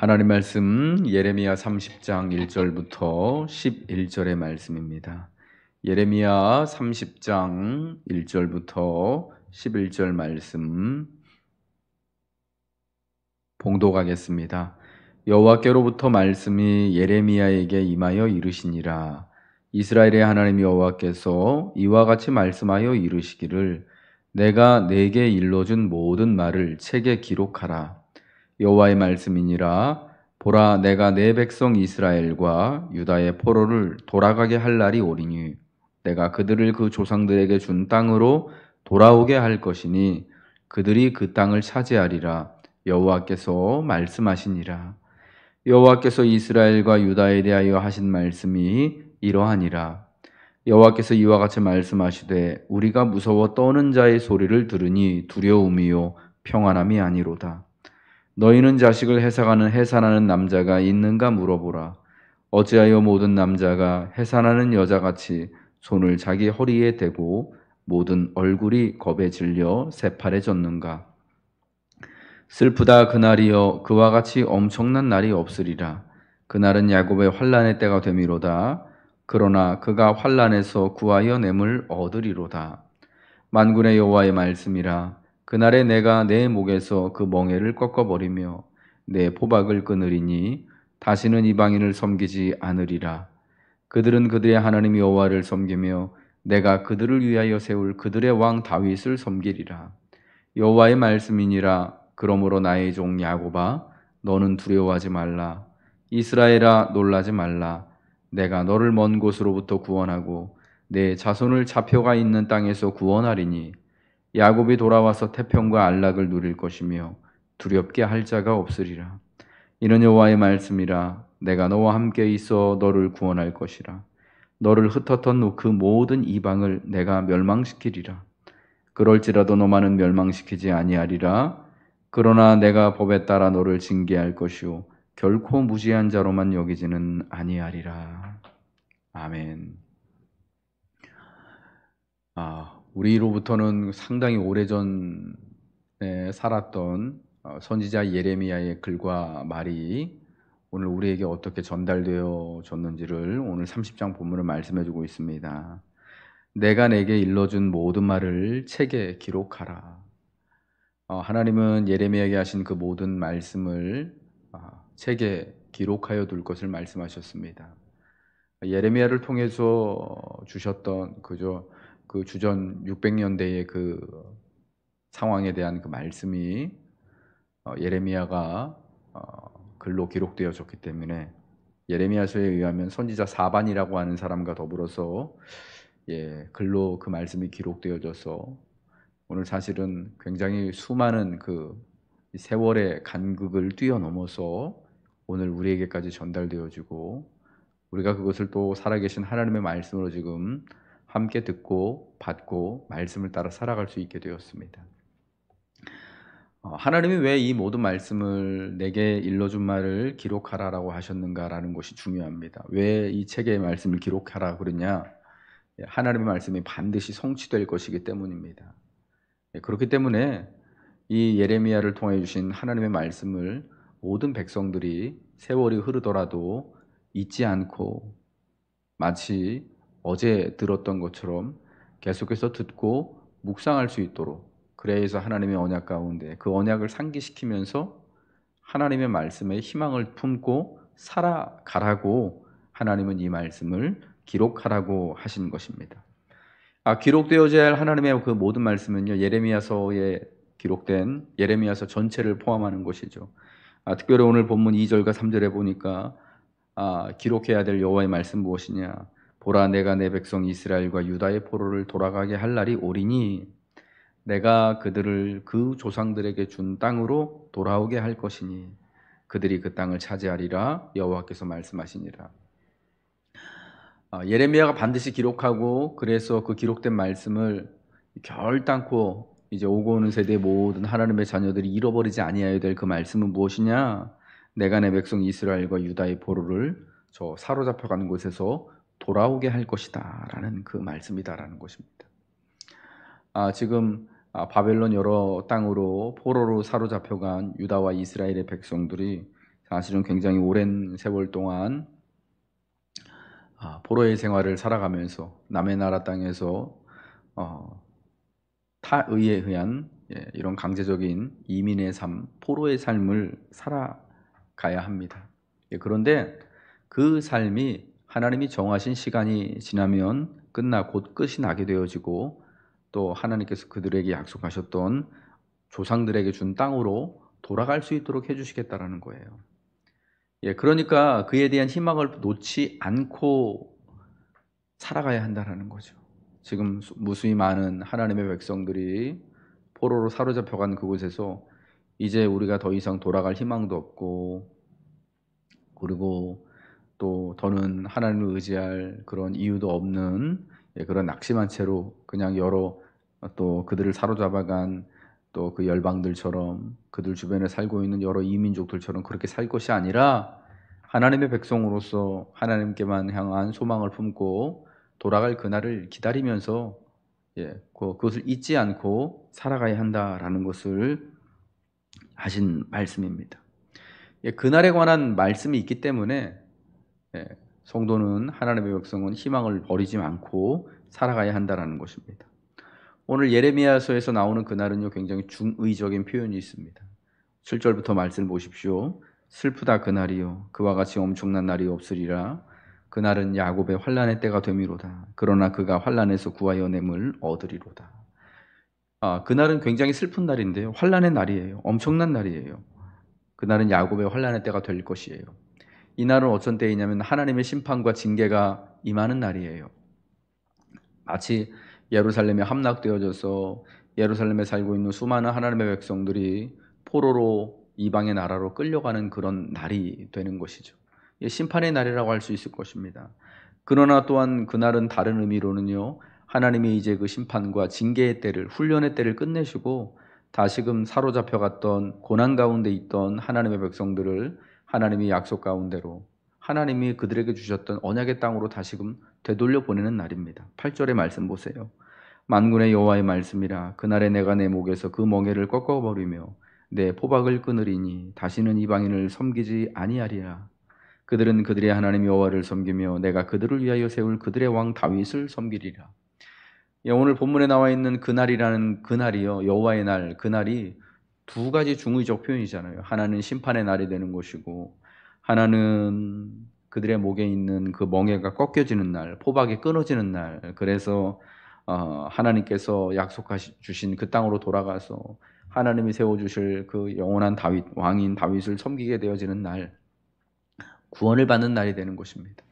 하나님 말씀 예레미야 30장 1절부터 11절의 말씀입니다. 예레미야 30장 1절부터 11절 말씀 봉독하겠습니다. 여호와께로부터 말씀이 예레미야에게 임하여 이르시니라. 이스라엘의 하나님 여호와께서 이와 같이 말씀하여 이르시기를 내가 내게 일러준 모든 말을 책에 기록하라. 여호와의 말씀이니라. 보라, 내가 내 백성 이스라엘과 유다의 포로를 돌아가게 할 날이 오리니 내가 그들을 그 조상들에게 준 땅으로 돌아오게 할 것이니 그들이 그 땅을 차지하리라. 여호와께서 말씀하시니라. 여호와께서 이스라엘과 유다에 대하여 하신 말씀이 이러하니라. 여호와께서 이와 같이 말씀하시되 우리가 무서워 떠는 자의 소리를 들으니 두려움이요 평안함이 아니로다. 너희는 자식을 해산하는 남자가 있는가 물어보라. 어찌하여 모든 남자가 해산하는 여자같이 손을 자기 허리에 대고 모든 얼굴이 겁에 질려 새파래졌는가. 슬프다 그날이여, 그와 같이 엄청난 날이 없으리라. 그날은 야곱의 환난의 때가 되미로다. 그러나 그가 환난에서 구하여 냄을 얻으리로다. 만군의 여호와의 말씀이라. 그날에 내가 내 목에서 그 멍에를 꺾어버리며 내 포박을 끊으리니 다시는 이방인을 섬기지 않으리라. 그들은 그들의 하나님 여호와를 섬기며 내가 그들을 위하여 세울 그들의 왕 다윗을 섬기리라. 여호와의 말씀이니라. 그러므로 나의 종 야곱아, 너는 두려워하지 말라. 이스라엘아, 놀라지 말라. 내가 너를 먼 곳으로부터 구원하고 내 자손을 잡혀가 있는 땅에서 구원하리니 야곱이 돌아와서 태평과 안락을 누릴 것이며 두렵게 할 자가 없으리라. 이는 여호와의 말씀이라. 내가 너와 함께 있어 너를 구원할 것이라. 너를 흩었던 그 모든 이방을 내가 멸망시키리라. 그럴지라도 너만은 멸망시키지 아니하리라. 그러나 내가 법에 따라 너를 징계할 것이요 결코 무지한 자로만 여기지는 아니하리라. 아멘. 우리로부터는 상당히 오래전에 살았던 선지자 예레미야의 글과 말이 오늘 우리에게 어떻게 전달되어 졌는지를 오늘 30장 본문을 말씀해 주고 있습니다. 내가 내게 일러준 모든 말을 책에 기록하라. 하나님은 예레미야에게 하신 그 모든 말씀을 책에 기록하여 둘 것을 말씀하셨습니다. 예레미야를 통해서 주셨던 그 주전 600년대의 그 상황에 대한 그 말씀이 예레미야가 글로 기록되어졌기 때문에 예레미야서에 의하면 선지자 사반이라고 하는 사람과 더불어서 글로 그 말씀이 기록되어져서 오늘 사실은 굉장히 수많은 그 세월의 간극을 뛰어넘어서 오늘 우리에게까지 전달되어지고 우리가 그것을 또 살아계신 하나님의 말씀으로 지금 함께 듣고 받고 말씀을 따라 살아갈 수 있게 되었습니다. 하나님이 왜 이 모든 말씀을 내게 일러준 말을 기록하라라고 하셨는가라는 것이 중요합니다. 왜 이 책의 말씀을 기록하라 그러냐? 하나님의 말씀이 반드시 성취될 것이기 때문입니다. 그렇기 때문에 이 예레미야를 통해 주신 하나님의 말씀을 모든 백성들이 세월이 흐르더라도 잊지 않고 마치 어제 들었던 것처럼 계속해서 듣고 묵상할 수 있도록, 그래서 하나님의 언약 가운데 그 언약을 상기시키면서 하나님의 말씀에 희망을 품고 살아가라고 하나님은 이 말씀을 기록하라고 하신 것입니다. 기록되어져야 할 하나님의 그 모든 말씀은요, 예레미야서에 기록된 예레미야서 전체를 포함하는 것이죠. 특별히 오늘 본문 2절과 3절에 보니까 기록해야 될 여호와의 말씀 무엇이냐? 보라, 내가 내 백성 이스라엘과 유다의 포로를 돌아가게 할 날이 오리니 내가 그들을 그 조상들에게 준 땅으로 돌아오게 할 것이니 그들이 그 땅을 차지하리라. 여호와께서 말씀하시니라. 예레미야가 반드시 기록하고 그래서 그 기록된 말씀을 결단코 이제 오고 오는 세대의 모든 하나님의 자녀들이 잃어버리지 아니하여야 될 그 말씀은 무엇이냐? 내가 내 백성 이스라엘과 유다의 포로를 저 사로잡혀가는 곳에서 돌아오게 할 것이다 라는 그 말씀이다라는 것입니다. 지금 바벨론 여러 땅으로 포로로 사로잡혀간 유다와 이스라엘의 백성들이 사실은 굉장히 오랜 세월 동안 포로의 생활을 살아가면서 남의 나라 땅에서 타의에 의한 이런 강제적인 이민의 삶, 포로의 삶을 살아가야 합니다. 그런데 그 삶이 하나님이 정하신 시간이 지나면 곧 끝이 나게 되어지고 또 하나님께서 그들에게 약속하셨던 조상들에게 준 땅으로 돌아갈 수 있도록 해주시겠다라는 거예요. 그러니까 그에 대한 희망을 놓지 않고 살아가야 한다는 거죠. 지금 무수히 많은 하나님의 백성들이 포로로 사로잡혀간 그곳에서 이제 우리가 더 이상 돌아갈 희망도 없고, 그리고 또 더는 하나님을 의지할 그런 이유도 없는 그런 낙심한 채로 그냥 여러 또 그들을 사로잡아간 또 그 열방들처럼 그들 주변에 살고 있는 여러 이민족들처럼 그렇게 살 것이 아니라 하나님의 백성으로서 하나님께만 향한 소망을 품고 돌아갈 그날을 기다리면서 그것을 잊지 않고 살아가야 한다라는 것을 하신 말씀입니다. 그날에 관한 말씀이 있기 때문에 성도는, 하나님의 백성은 희망을 버리지 않고 살아가야 한다라는 것입니다. 오늘 예레미야서에서 나오는 그날은요, 굉장히 중의적인 표현이 있습니다. 7절부터 말씀을 보십시오. 슬프다 그날이요, 그와 같이 엄청난 날이 없으리라. 그날은 야곱의 환난의 때가 되미로다. 그러나 그가 환난에서 구하여 냄을 얻으리로다. 그날은 굉장히 슬픈 날인데요, 환난의 날이에요. 엄청난 날이에요. 그날은 야곱의 환난의 때가 될 것이에요. 이 날은 어떤 때이냐면 하나님의 심판과 징계가 임하는 날이에요. 마치 예루살렘이 함락되어져서 예루살렘에 살고 있는 수많은 하나님의 백성들이 포로로 이방의 나라로 끌려가는 그런 날이 되는 것이죠. 심판의 날이라고 할 수 있을 것입니다. 그러나 또한 그날은 다른 의미로는요, 하나님이 이제 그 심판과 징계의 때를, 훈련의 때를 끝내시고 다시금 사로잡혀갔던 고난 가운데 있던 하나님의 백성들을 하나님이 약속 가운데로, 하나님이 그들에게 주셨던 언약의 땅으로 다시금 되돌려 보내는 날입니다. 8절의 말씀 보세요. 만군의 여호와의 말씀이라. 그날에 내가 내 목에서 그 멍에를 꺾어버리며 내 포박을 끊으리니 다시는 이방인을 섬기지 아니하리라. 그들은 그들의 하나님 여호와를 섬기며 내가 그들을 위하여 세울 그들의 왕 다윗을 섬기리라. 오늘 본문에 나와 있는 그날이라는 그날이요, 여호와의 날, 그날이 두 가지 중의적 표현이잖아요. 하나는 심판의 날이 되는 것이고, 하나는 그들의 목에 있는 그 멍에가 꺾여지는 날, 포박이 끊어지는 날. 그래서 하나님께서 약속하시 주신 그 땅으로 돌아가서 하나님이 세워주실 그 영원한 다윗, 왕인 다윗을 섬기게 되어지는 날, 구원을 받는 날이 되는 것입니다.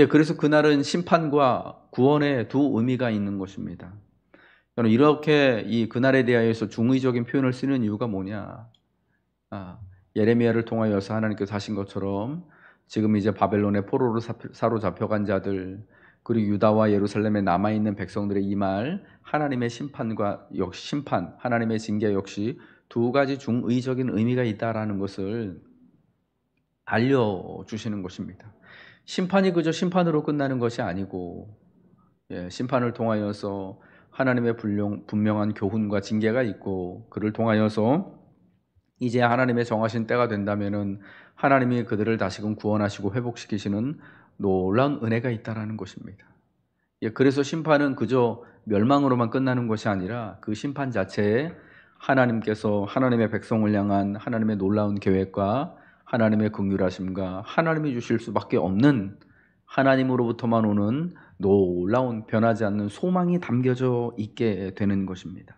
그래서 그날은 심판과 구원의 두 의미가 있는 것입니다. 저는 이렇게 이 그날에 대하여서 중의적인 표현을 쓰는 이유가 뭐냐? 예레미야를 통하여서 하나님께서 하신 것처럼 지금 이제 바벨론의 포로로 사로잡혀간 자들, 그리고 유다와 예루살렘에 남아있는 백성들의 이 말, 하나님의 심판과 역시 심판, 하나님의 징계 역시 두 가지 중의적인 의미가 있다라는 것을 알려주시는 것입니다. 심판이 그저 심판으로 끝나는 것이 아니고, 심판을 통하여서 하나님의 분명한 교훈과 징계가 있고, 그를 통하여서 이제 하나님의 정하신 때가 된다면은 하나님이 그들을 다시금 구원하시고 회복시키시는 놀라운 은혜가 있다라는 것입니다. 그래서 심판은 그저 멸망으로만 끝나는 것이 아니라 그 심판 자체에 하나님께서 하나님의 백성을 향한 하나님의 놀라운 계획과 하나님의 긍휼하심과 하나님이 주실 수밖에 없는 하나님으로부터만 오는 놀라운 변하지 않는 소망이 담겨져 있게 되는 것입니다.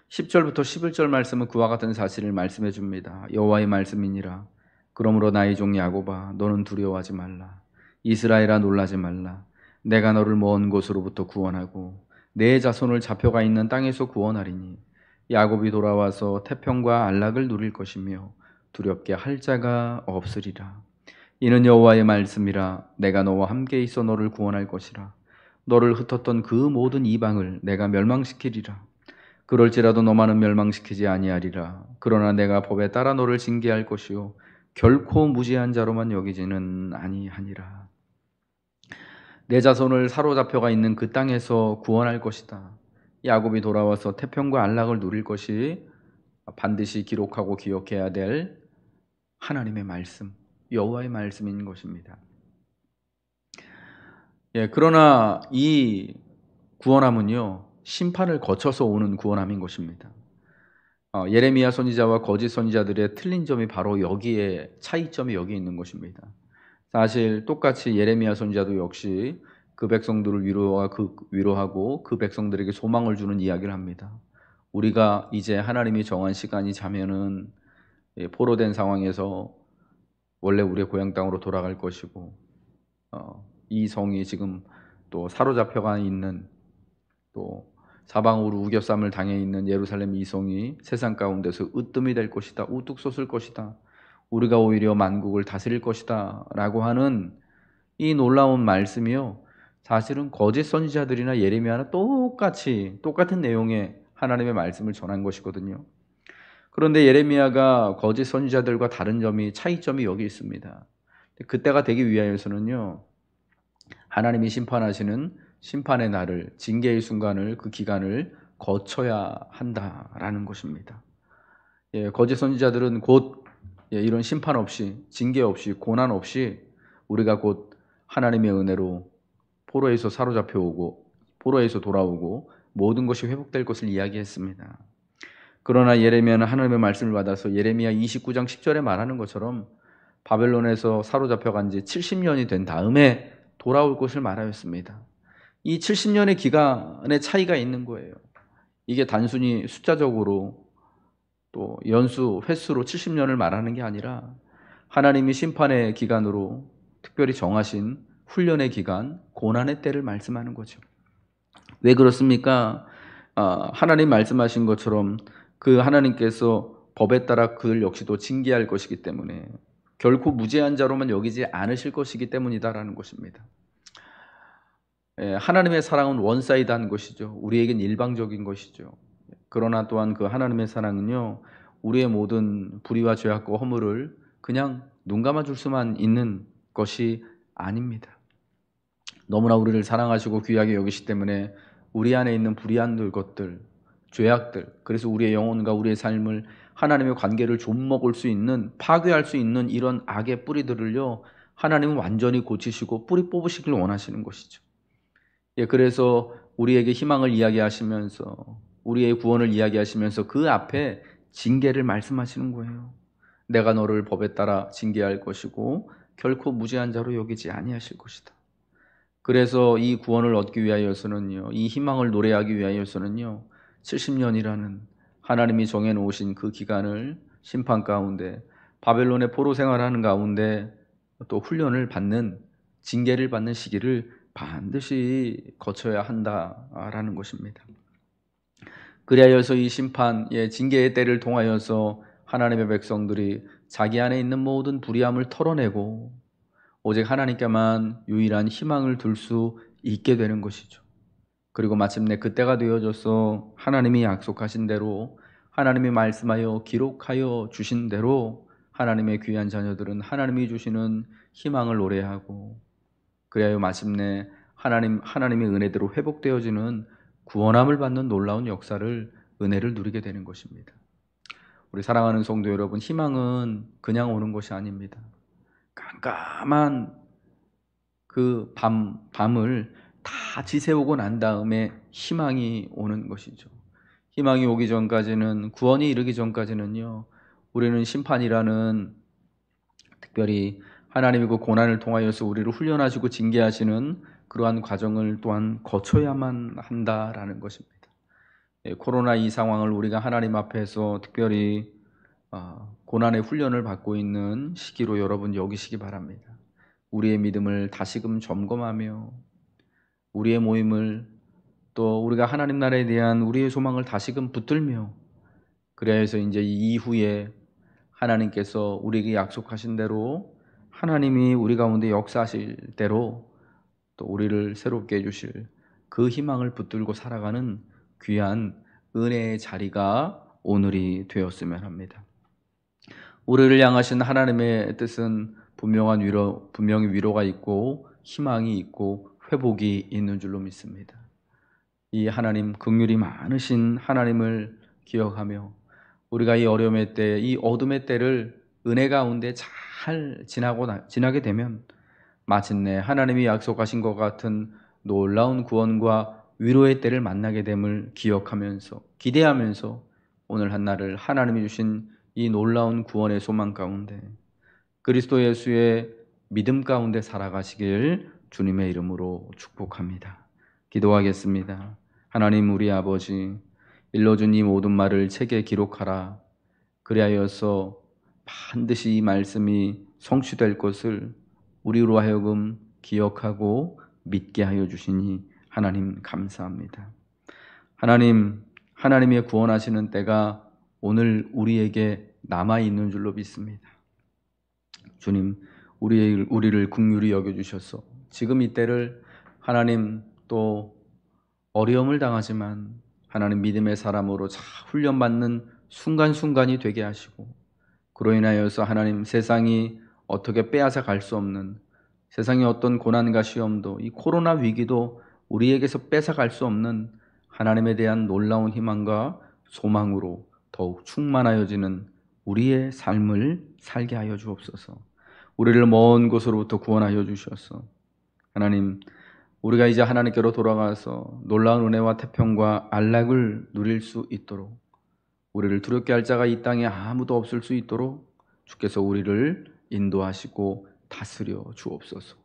10절부터 11절 말씀은 그와 같은 사실을 말씀해 줍니다. 여호와의 말씀이니라. 그러므로 나의 종 야곱아, 너는 두려워하지 말라. 이스라엘아, 놀라지 말라. 내가 너를 먼 곳으로부터 구원하고 내 자손을 잡혀가 있는 땅에서 구원하리니 야곱이 돌아와서 태평과 안락을 누릴 것이며 두렵게 할 자가 없으리라. 이는 여호와의 말씀이라. 내가 너와 함께 있어 너를 구원할 것이라. 너를 흩었던 그 모든 이방을 내가 멸망시키리라. 그럴지라도 너만은 멸망시키지 아니하리라. 그러나 내가 법에 따라 너를 징계할 것이요 결코 무지한 자로만 여기지는 아니하니라. 내 자손을 사로잡혀가 있는 그 땅에서 구원할 것이다. 야곱이 돌아와서 태평과 안락을 누릴 것이 반드시 기록하고 기억해야 될 하나님의 말씀, 여호와의 말씀인 것입니다. 그러나 이 구원함은요, 심판을 거쳐서 오는 구원함인 것입니다. 예레미야 선지자와 거짓 선지자들의 틀린 점이 바로 여기에 차이점이 여기 있는 것입니다. 사실 똑같이 예레미야 선지자도 역시 그 백성들을 위로하고 그 백성들에게 소망을 주는 이야기를 합니다. 우리가 이제 하나님이 정한 시간이 자면은 포로된 상황에서 원래 우리의 고향 땅으로 돌아갈 것이고, 이 성이 지금 또 사로잡혀가 있는, 또 사방으로 우겨쌈을 당해 있는 예루살렘 이 성이 세상 가운데서 으뜸이 될 것이다, 우뚝 솟을 것이다, 우리가 오히려 만국을 다스릴 것이다 라고 하는 이 놀라운 말씀이요, 사실은 거짓 선지자들이나 예레미야나 똑같은 내용의 하나님의 말씀을 전한 것이거든요. 그런데 예레미야가 거짓 선지자들과 다른 차이점이 여기 있습니다. 그때가 되기 위하여서는요, 하나님이 심판하시는 심판의 날을, 징계의 순간을, 그 기간을 거쳐야 한다라는 것입니다. 거짓 선지자들은 곧 이런 심판 없이, 징계 없이, 고난 없이 우리가 곧 하나님의 은혜로 포로에서 사로잡혀 오고 포로에서 돌아오고 모든 것이 회복될 것을 이야기했습니다. 그러나 예레미야는 하나님의 말씀을 받아서 예레미야 29장 10절에 말하는 것처럼 바벨론에서 사로잡혀간 지 70년이 된 다음에 돌아올 것을 말하였습니다. 이 70년의 기간의 차이가 있는 거예요. 이게 단순히 숫자적으로 또 연수, 횟수로 70년을 말하는 게 아니라 하나님이 심판의 기간으로 특별히 정하신 훈련의 기간, 고난의 때를 말씀하는 거죠. 왜 그렇습니까? 하나님 말씀하신 것처럼 그 하나님께서 법에 따라 그들 역시도 징계할 것이기 때문에 결코 무죄한 자로만 여기지 않으실 것이기 때문이다라는 것입니다. 하나님의 사랑은 원사이드한 것이죠. 우리에겐 일방적인 것이죠. 그러나 또한 그 하나님의 사랑은요, 우리의 모든 불의와 죄악과 허물을 그냥 눈 감아줄 수만 있는 것이 아닙니다. 너무나 우리를 사랑하시고 귀하게 여기시기 때문에 우리 안에 있는 불의한 것들, 죄악들, 그래서 우리의 영혼과 우리의 삶을, 하나님의 관계를 좀먹을 수 있는, 파괴할 수 있는 이런 악의 뿌리들을요, 하나님은 완전히 고치시고 뿌리 뽑으시길 원하시는 것이죠. 그래서 우리에게 희망을 이야기하시면서, 우리의 구원을 이야기하시면서 그 앞에 징계를 말씀하시는 거예요. 내가 너를 법에 따라 징계할 것이고 결코 무죄한 자로 여기지 아니하실 것이다. 그래서 이 구원을 얻기 위하여서는요, 이 희망을 노래하기 위하여서는요, 70년이라는 하나님이 정해놓으신 그 기간을 심판 가운데, 바벨론의 포로 생활하는 가운데 또 훈련을 받는, 징계를 받는 시기를 반드시 거쳐야 한다라는 것입니다. 그리하여서 이 심판의 징계의 때를 통하여서 하나님의 백성들이 자기 안에 있는 모든 불의함을 털어내고 오직 하나님께만 유일한 희망을 둘 수 있게 되는 것이죠. 그리고 마침내 그때가 되어져서 하나님이 약속하신 대로, 하나님이 말씀하여 기록하여 주신 대로 하나님의 귀한 자녀들은 하나님이 주시는 희망을 노래하고, 그리하여 마침내 하나님의 은혜대로 회복되어지는 구원함을 받는 놀라운 역사를, 은혜를 누리게 되는 것입니다. 우리 사랑하는 성도 여러분, 희망은 그냥 오는 것이 아닙니다. 깜깜한 그 밤을 다 지새우고 난 다음에 희망이 오는 것이죠. 희망이 오기 전까지는, 구원이 이르기 전까지는요, 우리는 심판이라는, 특별히 하나님이 그 고난을 통하여서 우리를 훈련하시고 징계하시는 그러한 과정을 또한 거쳐야만 한다라는 것입니다. 코로나 이 상황을 우리가 하나님 앞에서 특별히 고난의 훈련을 받고 있는 시기로 여러분 여기시기 바랍니다. 우리의 믿음을 다시금 점검하며 우리의 모임을, 또 우리가 하나님 나라에 대한 우리의 소망을 다시금 붙들며, 그래서 이제 이후에 하나님께서 우리에게 약속하신 대로, 하나님이 우리 가운데 역사하실 대로 또 우리를 새롭게 해주실 그 희망을 붙들고 살아가는 귀한 은혜의 자리가 오늘이 되었으면 합니다. 우리를 향하신 하나님의 뜻은 분명히 위로가 있고 희망이 있고 회복이 있는 줄로 믿습니다. 이 하나님, 긍휼이 많으신 하나님을 기억하며 우리가 이 어려움의 때, 이 어둠의 때를 은혜 가운데 잘 지나게 되면 마침내 하나님이 약속하신 것 같은 놀라운 구원과 위로의 때를 만나게 됨을 기억하면서 기대하면서 오늘 한날을 하나님이 주신 이 놀라운 구원의 소망 가운데 그리스도 예수의 믿음 가운데 살아가시길 주님의 이름으로 축복합니다. 기도하겠습니다. 하나님 우리 아버지, 일러준 이 모든 말을 책에 기록하라. 그리하여서 반드시 이 말씀이 성취될 것을 우리로 하여금 기억하고 믿게 하여 주시니 하나님 감사합니다. 하나님의 구원하시는 때가 오늘 우리에게 남아있는 줄로 믿습니다. 주님, 우리를 긍휼히 여겨주셔서 지금 이때를 하나님 또 어려움을 당하지만 하나님 믿음의 사람으로 잘 훈련받는 순간순간이 되게 하시고 그로 인하여서 하나님 세상이 어떻게 빼앗아 갈 수 없는 세상의 어떤 고난과 시험도 이 코로나 위기도 우리에게서 뺏어갈 수 없는 하나님에 대한 놀라운 희망과 소망으로 더욱 충만하여지는 우리의 삶을 살게 하여 주옵소서. 우리를 먼 곳으로부터 구원하여 주셔서 하나님 우리가 이제 하나님께로 돌아가서 놀라운 은혜와 태평과 안락을 누릴 수 있도록 우리를 두렵게 할 자가 이 땅에 아무도 없을 수 있도록 주께서 우리를 인도하시고 다스려 주옵소서.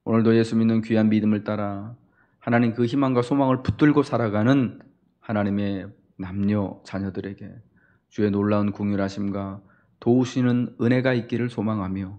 오늘도 예수 믿는 귀한 믿음을 따라 하나님 그 희망과 소망을 붙들고 살아가는 하나님의 남녀 자녀들에게 주의 놀라운 긍휼하심과 도우시는 은혜가 있기를 소망하며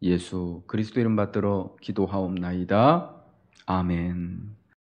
예수 그리스도 이름 받들어 기도하옵나이다. 아멘.